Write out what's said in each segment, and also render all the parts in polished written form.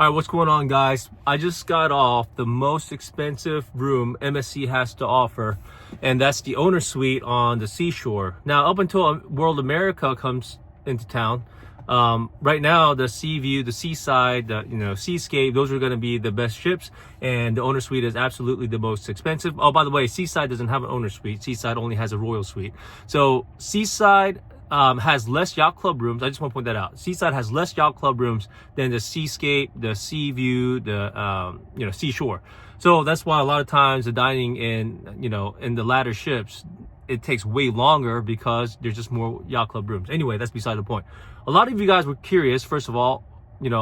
All right, what's going on, guys? I just got off the most expensive room MSC has to offer, and that's the owner suite on the Seashore. Now, up until World America comes into town, right now the Sea View, the Seaside, the Seascape, those are going to be the best ships, and the owner suite is absolutely the most expensive. Oh, by the way, Seaside doesn't have an owner suite. Seaside only has a Royal Suite. So Seaside has less Yacht Club rooms. I just want to point that out. Seaside has less Yacht Club rooms than the Seascape, the Sea View, the Seashore. So that's why a lot of times the dining in the latter ships, it takes way longer because there's just more Yacht Club rooms. Anyway, that's beside the point. A lot of you guys were curious, first of all,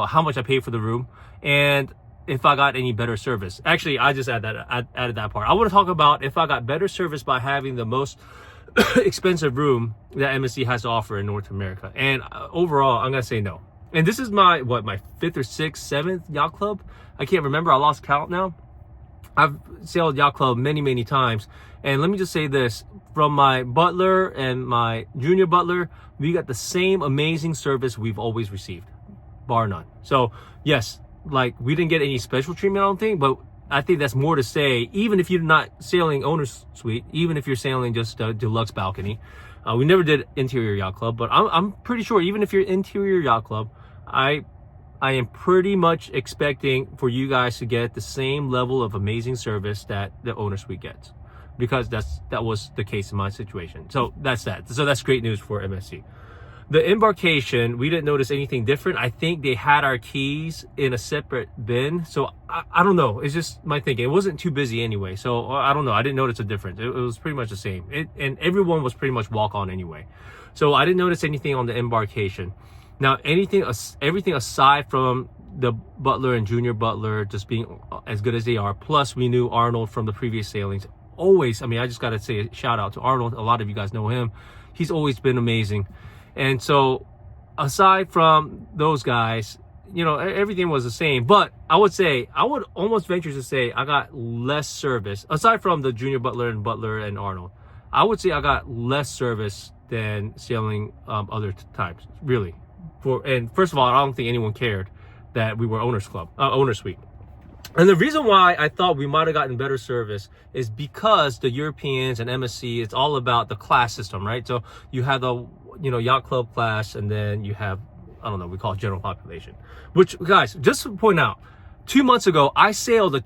how much I paid for the room and if I got any better service. Actually, I just added that part. I want to talk about if I got better service by having the most expensive room that MSC has to offer in North America. And overall, I'm gonna say no. And this is my fifth or sixth, seventh Yacht Club. I can't remember. I lost count now. I've sailed Yacht Club many times. And let me just say this, from my butler and my junior butler, we got the same amazing service we've always received, bar none. So yes, we didn't get any special treatment, I don't think, but I think that's more to say, even if you're not sailing owner's suite, even if you're sailing just a deluxe balcony. We never did interior Yacht Club, but I'm pretty sure even if you're interior Yacht Club, I am pretty much expecting for you guys to get the same level of amazing service that the owner suite gets, because that was the case in my situation. So that's that. So that's great news for MSC. The embarkation, we didn't notice anything different. I think they had our keys in a separate bin. So I don't know. It's just my thinking. It wasn't too busy anyway. So I don't know. I didn't notice a difference. It was pretty much the same. And everyone was pretty much walk on anyway. So I didn't notice anything on the embarkation. Now, everything aside from the butler and junior butler just being as good as they are, plus we knew Arnold from the previous sailings. Always, I just got to say a shout out to Arnold. A lot of you guys know him. He's always been amazing. And so aside from those guys, everything was the same. But I would almost venture to say I got less service, aside from the junior butler and Arnold. I would say I got less service than sailing other times, really. And first of all, I don't think anyone cared that we were owner suite. And the reason why I thought we might have gotten better service is because the Europeans and MSC, it's all about the class system, right? So you have the Yacht Club class, and then you have, I don't know, we call it general population. Which, guys, just to point out, 2 months ago, I sailed the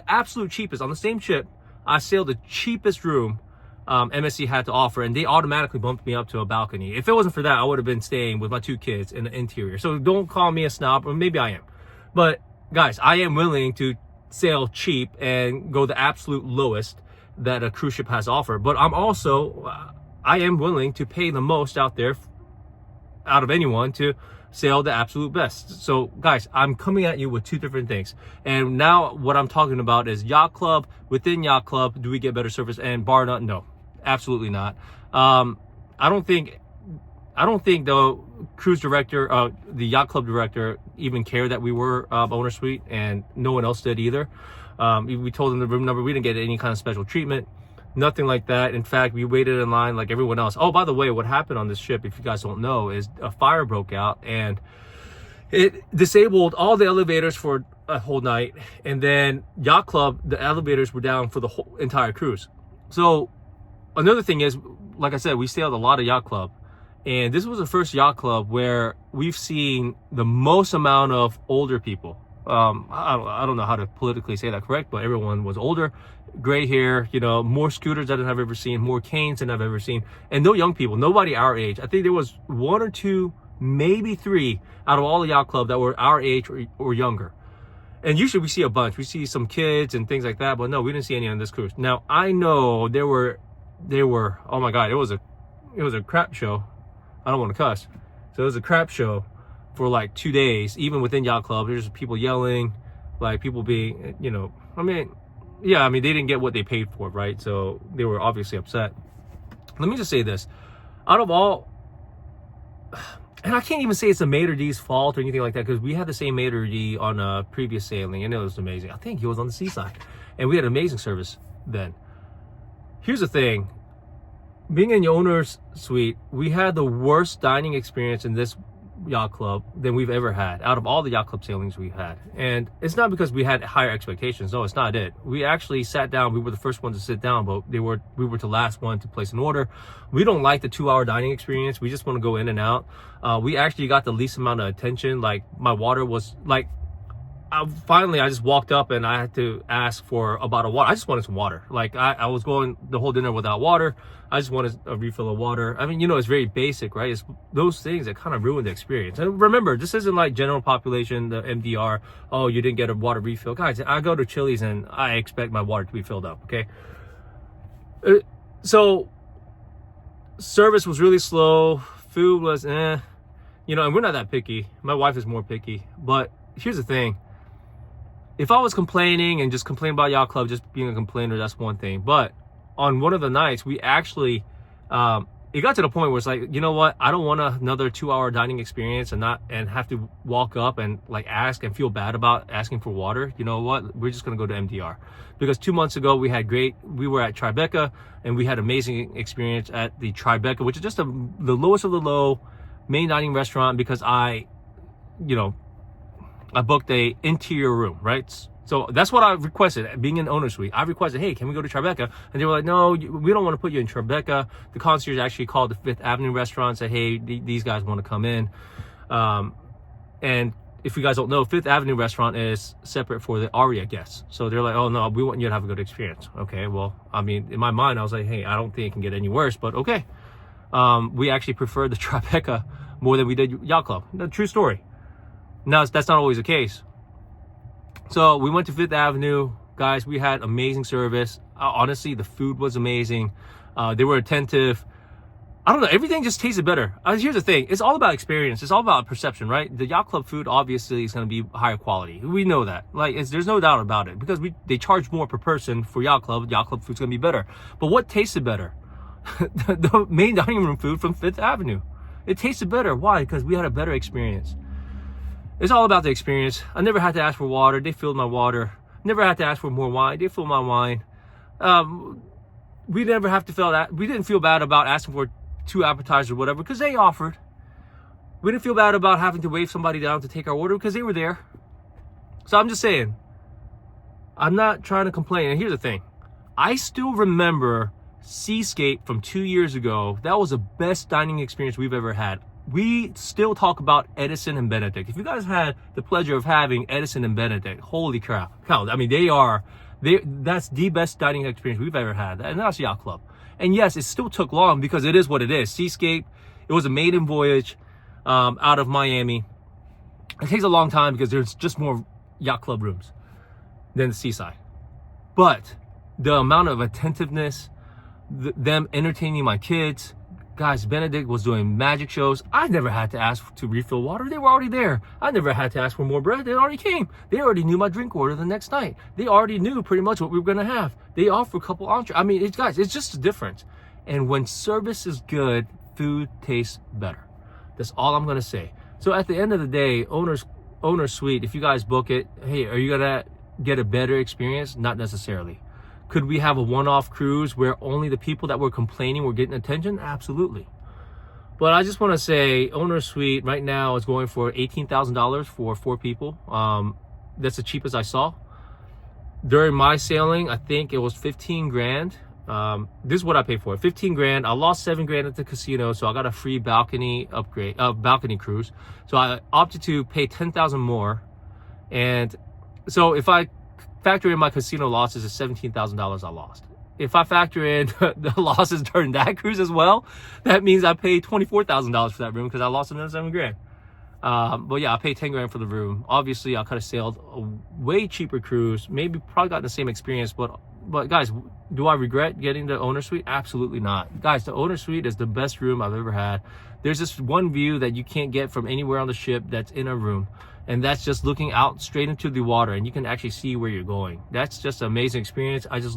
absolute cheapest, on the same ship, I sailed the cheapest room MSC had to offer, and they automatically bumped me up to a balcony. If it wasn't for that, I would have been staying with my 2 kids in the interior. So don't call me a snob, or maybe I am. But guys, I am willing to sail cheap and go the absolute lowest that a cruise ship has to offer. But I am willing to pay the most out there, out of anyone, to sail the absolute best. So guys, I'm coming at you with 2 different things. And now what I'm talking about is Yacht Club. Within Yacht Club, do we get better service? And bar none, no, absolutely not. I don't think the cruise director, the Yacht Club director, even cared that we were owner suite, and no one else did either. We told them the room number. We didn't get any kind of special treatment, nothing like that. In fact, we waited in line like everyone else. Oh, by the way, what happened on this ship, if you guys don't know, is a fire broke out and it disabled all the elevators for a whole night. And then Yacht Club, the elevators were down for the whole entire cruise. So another thing is, like I said, we sailed a lot of Yacht Club. And this was the first Yacht Club where we've seen the most amount of older people. I don't know how to politically say that correct, but everyone was older, gray hair, more scooters than I've ever seen, more canes than I've ever seen, and no young people, nobody our age. I think there was 1 or 2, maybe 3 out of all the Yacht Club that were our age or younger. And usually we see a bunch. We see some kids and things like that, but no, we didn't see any on this cruise. Now, I know there were, oh my God, it was a crap show. I don't want to cuss. So it was a crap show for like 2 days, even within Yacht Club. There's people yelling, like people being, they didn't get what they paid for, right? So they were obviously upset. Let me just say this. Out of all, and I can't even say it's a maitre d's fault or anything like that, because we had the same maitre d on a previous sailing, and it was amazing. I think he was on the Seaside, and we had amazing service then. Here's the thing. Being in the owner's suite, we had the worst dining experience in this Yacht Club than we've ever had out of all the Yacht Club sailings we've had. And it's not because we had higher expectations. No, it's not it. We actually sat down. We were the first ones to sit down, but we were the last one to place an order. We don't like the 2-hour dining experience. We just want to go in and out. We actually got the least amount of attention. Like, my water was like, finally I just walked up and I had to ask for a bottle of water. I just wanted some water. Like, I was going the whole dinner without water. I just wanted a refill of water. I mean, you know, it's very basic, right? It's those things that kind of ruin the experience. And remember, this isn't like general population, the MDR. Oh, you didn't get a water refill. Guys, I go to Chili's and I expect my water to be filled up, okay? So service was really slow. Food was you know, and we're not that picky. My wife is more picky. But here's the thing. If I was complaining and just complaining about Yacht Club, just being a complainer, that's one thing. But on one of the nights, we actually, it got to the point where it's like, you know what? I don't want another 2-hour dining experience and have to walk up and like ask and feel bad about asking for water. You know what? We're just going to go to MDR. Because 2 months ago, we were at Tribeca and we had amazing experience at the Tribeca, which is just the lowest of the low main dining restaurant, because I booked a interior room, right? So that's what I requested, being an owner suite. I requested, hey, can we go to Tribeca? And they were like, no, we don't want to put you in Tribeca. The concierge actually called the Fifth Avenue restaurant and said, hey, these guys want to come in. And if you guys don't know, Fifth Avenue restaurant is separate for the Aria guests. So they're like, oh no, we want you to have a good experience. Okay, well, I mean, in my mind, I was like, hey, I don't think it can get any worse, but okay. We actually preferred the Tribeca more than we did Yacht Club. The true story. Now, that's not always the case. So we went to Fifth Avenue. Guys, we had amazing service. Honestly, the food was amazing. They were attentive. I don't know, everything just tasted better. Here's the thing. It's all about experience. It's all about perception, right? The Yacht Club food obviously is going to be higher quality. We know that. Like, there's no doubt about it. Because they charge more per person for Yacht Club. Yacht Club food's going to be better. But what tasted better? The main dining room food from Fifth Avenue. It tasted better. Why? Because we had a better experience. It's all about the experience. I never had to ask for water. They filled my water. Never had to ask for more wine. They filled my wine. We never have to feel that. We didn't feel bad about asking for 2 appetizers or whatever because they offered. We didn't feel bad about having to wave somebody down to take our order because they were there. So I'm just saying, I'm not trying to complain. And here's the thing. I still remember Seascape from 2 years ago. That was the best dining experience we've ever had. We still talk about Edison and Benedict. If you guys had the pleasure of having Edison and Benedict, holy cow. I mean, that's the best dining experience we've ever had. And that's Yacht Club. And yes, it still took long because it is what it is. Seascape, it was a maiden voyage out of Miami. It takes a long time because there's just more Yacht Club rooms than the Seaside. But the amount of attentiveness, them entertaining my kids, guys, Benedict was doing magic shows. I never had to ask to refill water. They were already there. I never had to ask for more bread. They already came. They already knew my drink order the next night. They already knew pretty much what we were going to have. They offer a couple entrees. I mean, it's just a difference. And when service is good, food tastes better. That's all I'm going to say. So at the end of the day, owner suite, if you guys book it, hey, are you going to get a better experience? Not necessarily. Could we have a one-off cruise where only the people that were complaining were getting attention? Absolutely. But I just want to say, owner suite right now is going for $18,000 for 4 people. That's the cheapest I saw. During my sailing, I think it was 15 grand. This is what I paid for it. 15 grand. I lost 7 grand at the casino, so I got a free balcony upgrade, balcony cruise. So I opted to pay 10,000 more. And so if I factor in my casino losses, is $17,000 I lost. If I factor in the losses during that cruise as well, that means I paid $24,000 for that room because I lost another 7 grand. But yeah, I paid 10 grand for the room. Obviously, I could have sailed a way cheaper cruise, maybe probably gotten the same experience. But guys, do I regret getting the owner suite? Absolutely not. Guys, the owner suite is the best room I've ever had. There's this one view that you can't get from anywhere on the ship that's in a room. And that's just looking out straight into the water, and you can actually see where you're going. That's just an amazing experience. I just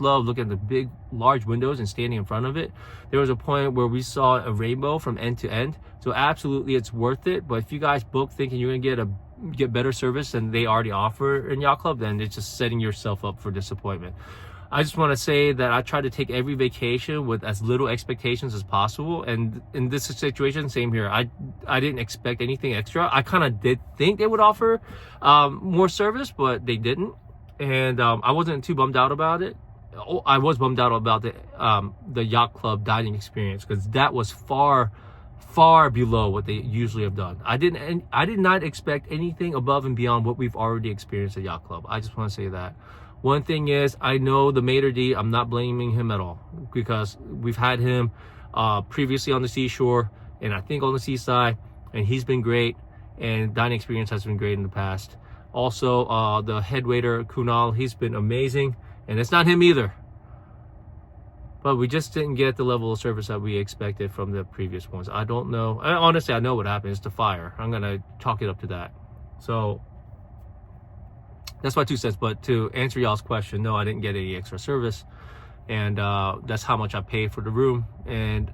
love looking at the big, large windows and standing in front of it. There was a point where we saw a rainbow from end to end. So absolutely, it's worth it. But if you guys book thinking you're gonna get better service than they already offer in Yacht Club, then it's just setting yourself up for disappointment. I just want to say that I try to take every vacation with as little expectations as possible, and in this situation, same here. I didn't expect anything extra. I kind of did think they would offer more service, but they didn't, and I wasn't too bummed out about it. I was bummed out about the Yacht Club dining experience, because that was far below what they usually have done. I did not expect anything above and beyond what we've already experienced at Yacht Club. I just want to say that. One thing is, I know the maitre d', I'm not blaming him at all, because we've had him previously on the Seashore and I think on the Seaside, and he's been great, and dining experience has been great in the past. Also, the head waiter Kunal, he's been amazing, and it's not him either, but we just didn't get the level of service that we expected from the previous ones. I don't know, honestly, I know what happened. It's the fire. I'm gonna chalk it up to that. So that's my 2 cents. But to answer y'all's question, no, I didn't get any extra service, and that's how much I paid for the room. And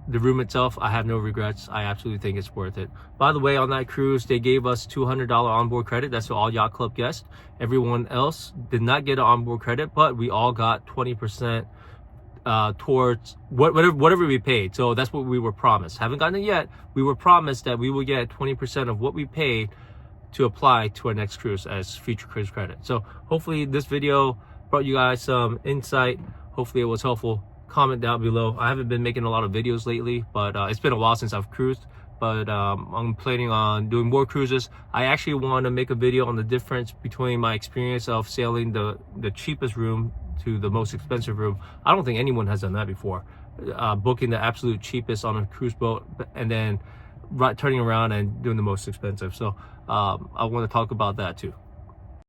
the room itself, I have no regrets. I absolutely think it's worth it. By the way, on that cruise, they gave us $200 onboard credit. That's to all Yacht Club guests. Everyone else did not get an onboard credit, but we all got 20% towards whatever we paid. So that's what we were promised. Haven't gotten it yet. We were promised that we would get 20% of what we paid to apply to our next cruise as future cruise credit. So hopefully this video brought you guys some insight. Hopefully it was helpful. Comment down below. I haven't been making a lot of videos lately, but it's been a while since I've cruised, but I'm planning on doing more cruises. I actually want to make a video on the difference between my experience of sailing the cheapest room to the most expensive room. I don't think anyone has done that before, booking the absolute cheapest on a cruise boat and then turning around and doing the most expensive. So I want to talk about that too.